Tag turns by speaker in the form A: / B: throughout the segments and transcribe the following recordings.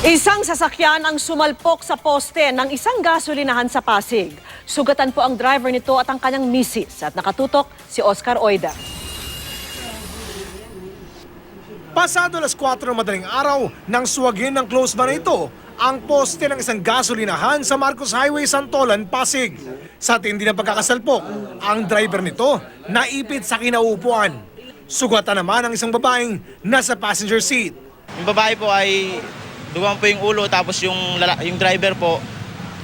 A: Isang sasakyan ang sumalpok sa poste ng isang gasolinahan sa Pasig. Sugatan po ang driver nito at ang kanyang misis at nakatutok si Oscar Oida.
B: Pasado alas 4 ng madaling araw nang suwagin ng close van ito ang poste ng isang gasolinahan sa Marcos Highway, Santolan, Pasig. Sa tindi ng pagkakasalpok, ang driver nito naipit sa kinauupuan. Sugatan naman ang isang babaeng nasa passenger seat.
C: Yung babae po ay duwang po yung ulo, tapos yung driver po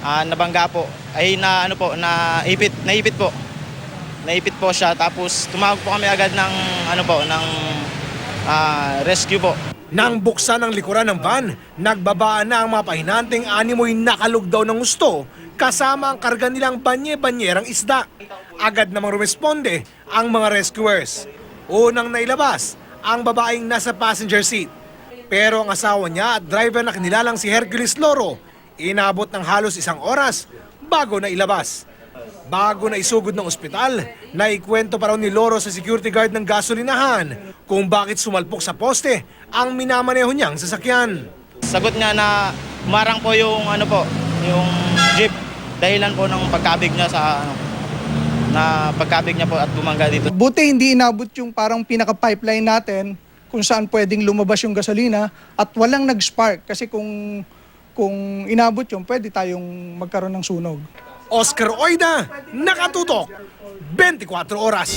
C: nabangga po ay naipit po siya, tapos tumawag po kami agad ng rescue po.
B: Nang buksan ang likuran ng van, nagbabaan na ang mga pahinanting animoy nakalugdaw ng gusto kasama ang karga nilang banye-banyerang isda. Agad namang rumisponde ang mga rescuers. Unang nailabas ang babaeng nasa passenger seat. Pero ang asawa niya at driver na kinilalang si Hercules Loro, inabot ng halos 1 oras bago na ilabas. Bago na isugod ng ospital, naikwento pa raw ni Loro sa security guard ng gasolinahan kung bakit sumalpok sa poste ang minamaneho niyang sasakyan.
C: Sagot niya na umarang po yung yung jeep, dahilan po ng pagkabig niya po at bumangga dito.
D: Buti hindi inabot yung parang pinaka-pipeline natin kung saan pwedeng lumabas yung gasolina at walang nag-spark, kasi kung inabot yung pwede tayong magkaroon ng sunog.
B: Oscar Oida, nakatutok, 24 oras.